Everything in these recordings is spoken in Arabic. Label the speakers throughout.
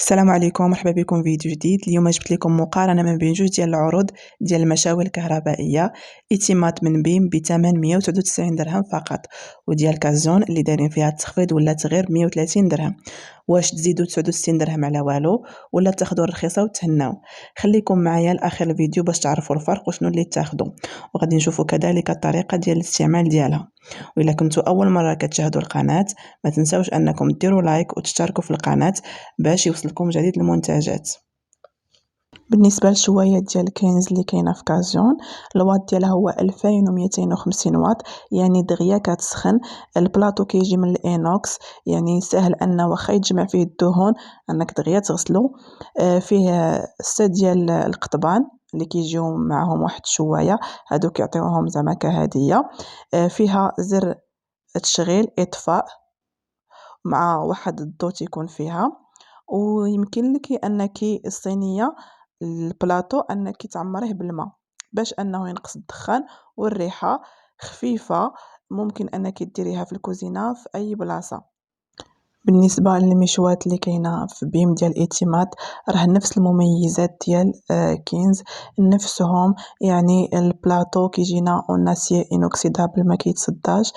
Speaker 1: السلام عليكم، مرحبا بكم في فيديو جديد. اليوم جبت لكم مقارنه ما بين جوج ديال العروض ديال المشاوي الكهربائيه ايتيمات من بيم بثمن 199 درهم فقط، وديال كازون اللي دايرين فيها التخفيض ولات غير 130 درهم. واش تزيدوا 69 درهم على والو ولا تاخذوا الرخيصه وتهناو؟ خليكم معايا لاخر الفيديو باش تعرفوا الفرق وشنو اللي تاخذوا، وغادي نشوفوا كذلك الطريقه ديال الاستعمال ديالها. وإلا كنتوا اول مره كتشاهدوا القناه ما تنساوش انكم ديروا لايك وتشتركوا في القناه باش يوصلكم جديد المنتجات. بالنسبه للشوايه ديال الكنز اللي كاينه في كازون، الواط ديالها هو 2250 واط، يعني دغيا كتسخن. البلاطو كيجي من الانوكس، يعني سهل ان واخا يتجمع فيه الدهون انك دغيا تغسلو. فيه 6 ديال القضبان اللي كيجيو معهم واحد شوايه، هادو كيعطيوهم زعما كهديه. فيها زر تشغيل اطفاء مع واحد الضو تيكون فيها، ويمكن لك انك الصينيه البلاطو انك تعمريه بالماء باش انه ينقص الدخان والريحه خفيفه. ممكن انك ديريها في الكوزينه في اي بلاصه. بالنسبه للمشوات اللي كاينه في بيم ديال ايتيمات، راه نفس المميزات ديال كينز نفسهم، يعني البلاطو كيجينا اون اسيي انوكسيدابل ما كيتصداش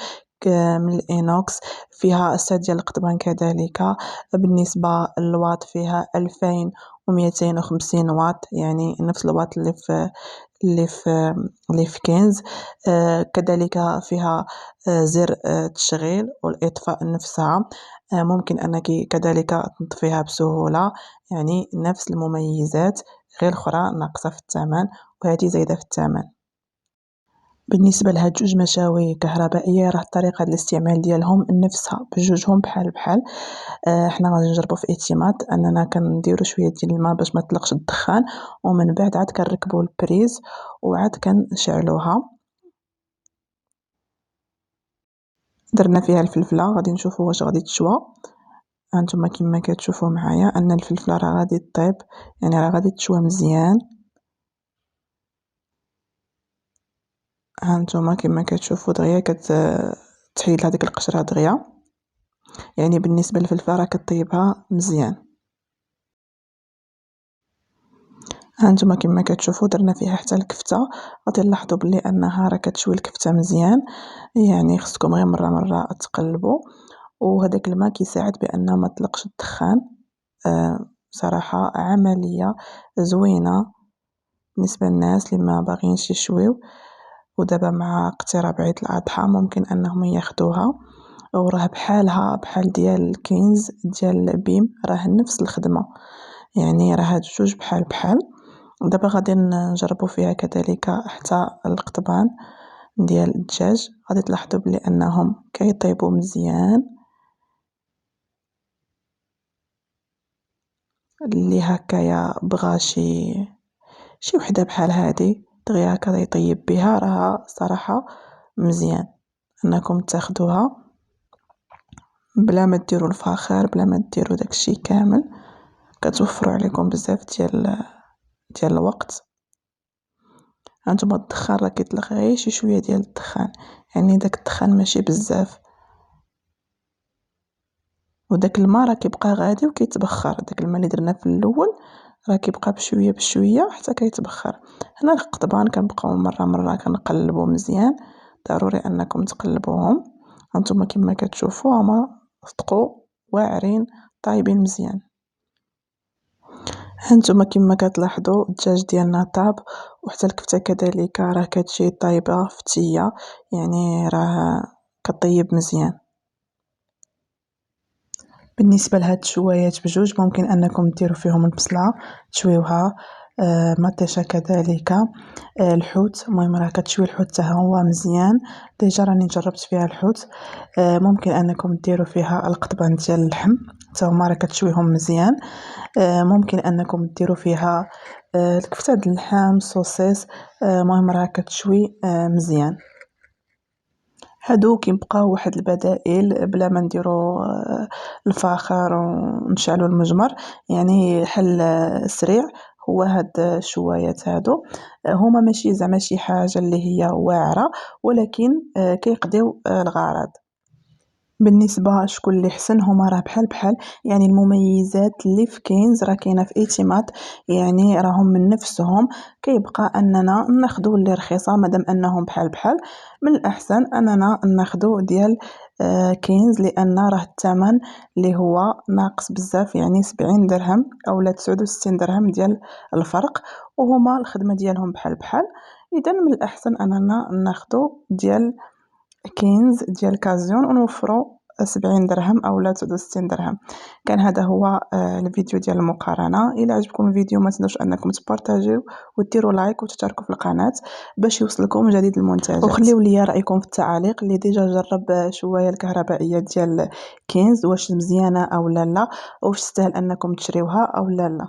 Speaker 1: من الانوكس. فيها 6 ديال القضبان كذلك. بالنسبه للواط فيها 2250 واط، يعني نفس الواط اللي في كنز. كذلك فيها زر تشغيل والاطفاء نفسها. ممكن انك كذلك تنطفيها بسهوله، يعني نفس المميزات غير الاخرى ناقصه في الثمن وهذه زايده في الثمن. بالنسبه لهاد جوج مشاوي كهربائيه، راه طريقه الاستعمال ديالهم نفسها بجوجهم بحال بحال. حنا غادي نجربوا في اعتماد اننا كنديروا شويه ديال الماء باش ما تطلقش الدخان، ومن بعد عاد كنركبوا البريز وعاد كنشعلوها. درنا فيها الفلفله، غادي نشوفوا واش غادي تشوى. هانتوما كما كتشوفوا معايا ان الفلفله راه غادي طيب، يعني راه غادي تشوى مزيان. هانتوما كما كتشوفوا دغيا تحيد هذيك القشره دغيا، يعني بالنسبه للفلفله راه كطيبها مزيان. هانتوما كما كتشوفوا درنا فيها حتى الكفته، غادي نلاحظوا بلي انها راه كتشوي الكفته مزيان، يعني خصكم غير مره تقلبوا، وهذاك الماء كيساعد بان ما تطلقش الدخان. صراحه عمليه زوينه بالنسبه للناس اللي ما باغينش يشويو، ودابا مع اقتراب عيد الاضحى ممكن انهم ياخدوها. وراه بحالها بحال ديال الكينز ديال بيم، راه نفس الخدمه، يعني راه هاد جوج بحال بحال. دابا غادي نجربوا فيها كذلك حتى القضبان ديال الدجاج، غادي تلاحظوا بلي انهم كيطيبوا مزيان. اللي هكايا بغى شي وحده بحال هادي دغيا هكا يطيب بها، راه صراحه مزيان انكم تاخدوها بلا ما ديروا الفاخر، بلا ما ديروا داكشي كامل، كتوفروا عليكم بزاف ديال الوقت. هانتوما الدخان راه كيطلق غير شي شويه ديال الدخان، يعني داك الدخان ماشي بزاف، وداك الماء راه كيبقى غادي وكيتبخر. داك الماء اللي درنا في الاول راه كيبقى بشويه بشويه حتى كيتبخر. هنا القضبان كنبقاو مره كنقلبوا مزيان، ضروري انكم تقلبوهم. هانتوما كما كتشوفوا هما صدقوا واعرين طايبين مزيان. هانتوما كما كتلاحظوا الدجاج ديالنا طاب، وحتى الكفته كذلك راه كتجي طايبه فتيه، يعني راه كطيب مزيان. بالنسبه لهاد الشوايات بجوج ممكن انكم ديروا فيهم البصله تشويوها، مطيشه كذلك، الحوت. المهم راه كتشوي الحوت حتى هو مزيان، ديجا راني جربت فيها الحوت. ممكن انكم ديروا فيها القضبان ديال اللحم حتى هما راه كتشويهم مزيان. ممكن انكم ديروا فيها الكفته د اللحم صوصيص، المهم راه كتشوي مزيان. هادو كيبقاو واحد البدائل بلا ما نديرو الفاخر ونشعلو المجمر، يعني حل سريع هو هاد الشوايات هادو. هما ماشي زعما شي حاجه اللي هي واعره، ولكن كيقضيو الغرض. بالنسبة شكون اللي حسن هما راه بحال بحال، يعني المميزات اللي في كينز راه كاينه في ايتيمات، يعني راهم من نفسهم. كيبقى اننا ناخذوا اللي رخيصه مادام انهم بحال بحال. من الاحسن اننا ناخذوا ديال كينز، لان راه الثمن اللي هو ناقص بزاف، يعني 70 درهم اولا 69 درهم ديال الفرق، وهما الخدمه ديالهم بحال بحال. اذا من الاحسن اننا ناخذوا ديال كينز ديال كازيون ونوفروا 70 درهم اولا 69 درهم. كان هذا هو الفيديو ديال المقارنه. الى عجبكم الفيديو ما تنسوش انكم تبارطاجيو وديروا لايك وتشتركوا في القناه باش يوصلكم جديد المنتجات، وخليوا لي رايكم في التعاليق اللي ديجا جرب شويه الكهربائيه ديال كينز، واش مزيانه او لا، واش تستاهل انكم تشريوها او لا.